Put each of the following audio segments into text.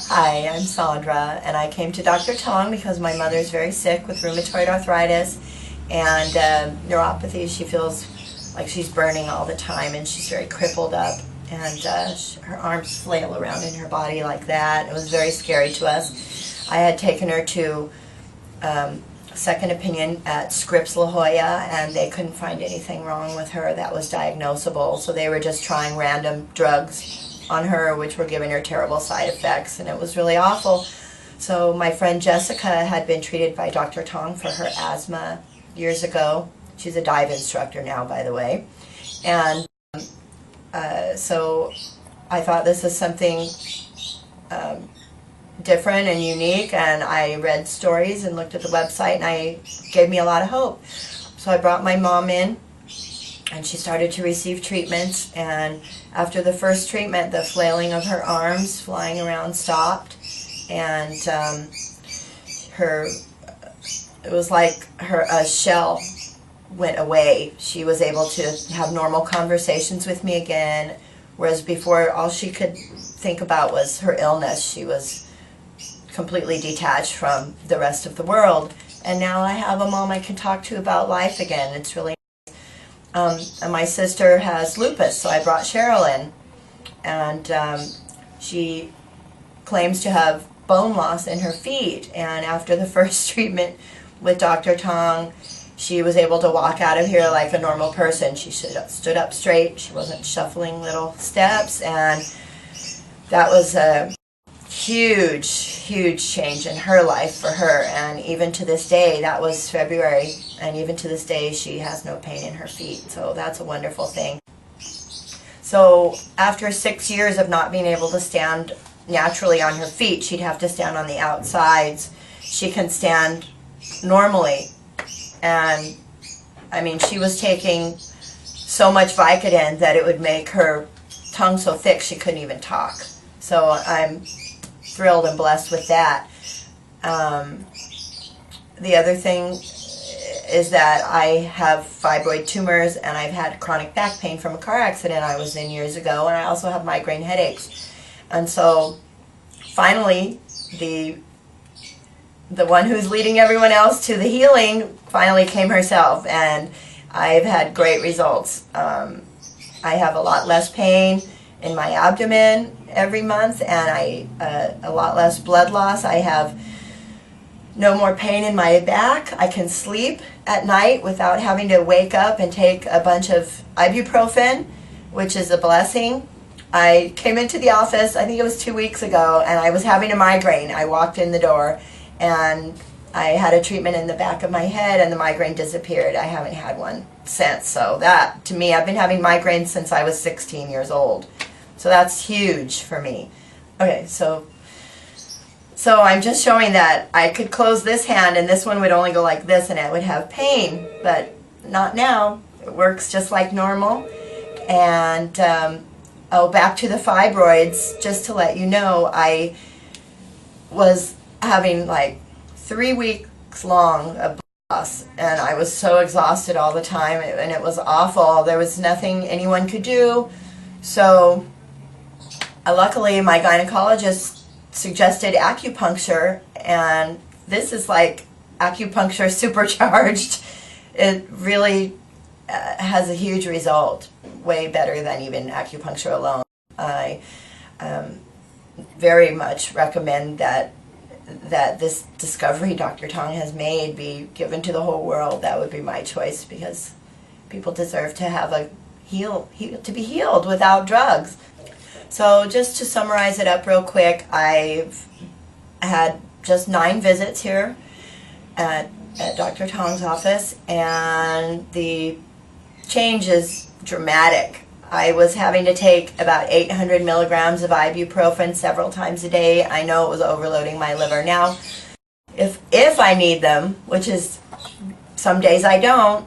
Hi, I'm Sandra, and I came to Dr. Tong because my mother's very sick with rheumatoid arthritis and neuropathy. She feels like she's burning all the time, and she's very crippled up, and her arms flail around in her body like that. It was very scary to us. I had taken her to second opinion at Scripps La Jolla, and they couldn't find anything wrong with her that was diagnosable, so they were just trying random drugs on her, which were giving her terrible side effects, and it was really awful. So my friend Jessica had been treated by Dr. Tong for her asthma years ago. She's a dive instructor now, by the way. And so I thought this is something different and unique, and I read stories and looked at the website, and it gave me a lot of hope. So I brought my mom in, and she started to receive treatments, and after the first treatment, the flailing of her arms flying around stopped, and it was like a shell went away. She was able to have normal conversations with me again, whereas before all she could think about was her illness. She was completely detached from the rest of the world, and now I have a mom I can talk to about life again. It's really and my sister has lupus, so I brought Cheryl in, and she claims to have bone loss in her feet, and after the first treatment with Dr. Tong, she was able to walk out of here like a normal person. She stood up straight, she wasn't shuffling little steps, and that was a huge change in her life for her. And even to this day, that was February, and even to this day she has no pain in her feet, so that's a wonderful thing. So after 6 years of not being able to stand naturally on her feet, she'd have to stand on the outsides. She can stand normally, and I mean, she was taking so much Vicodin that it would make her tongue so thick she couldn't even talk. So I'm thrilled and blessed with that. The other thing is that I have fibroid tumors, and I've had chronic back pain from a car accident I was in years ago, and I also have migraine headaches. And so finally, the one who's leading everyone else to the healing finally came herself, and I've had great results. I have a lot less pain in my abdomen every month, and a lot less blood loss. I have no more pain in my back. I can sleep at night without having to wake up and take a bunch of ibuprofen, which is a blessing. I came into the office, I think it was 2 weeks ago, and I was having a migraine. I walked in the door, and I had a treatment in the back of my head, and the migraine disappeared. I haven't had one since. So that, to me, I've been having migraines since I was 16 years old. So that's huge for me. Okay, so I'm just showing that I could close this hand, and this one would only go like this, and it would have pain, but not now. It works just like normal. And back to the fibroids, just to let you know, I was having like 3 weeks long of blood loss, and I was so exhausted all the time, and it was awful. There was nothing anyone could do. So luckily my gynecologist suggested acupuncture, and this is like acupuncture supercharged. It really has a huge result, way better than even acupuncture alone. I very much recommend that this discovery Dr. Tong has made be given to the whole world. That would be my choice, because people deserve to have to be healed without drugs. So just to summarize it up real quick, I've had just 9 visits here at Dr. Tong's office, and the change is dramatic. I was having to take about 800 milligrams of ibuprofen several times a day. I know it was overloading my liver. Now, if I need them, which is some days I don't,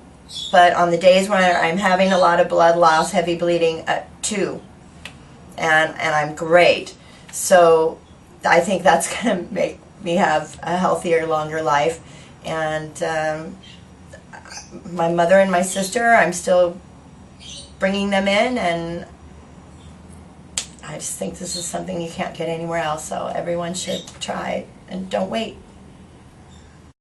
but on the days when I'm having a lot of blood loss, heavy bleeding, 2. And I'm great. So I think that's going to make me have a healthier, longer life. And my mother and my sister, I'm still bringing them in, and I just think this is something you can't get anywhere else, so everyone should try and don't wait.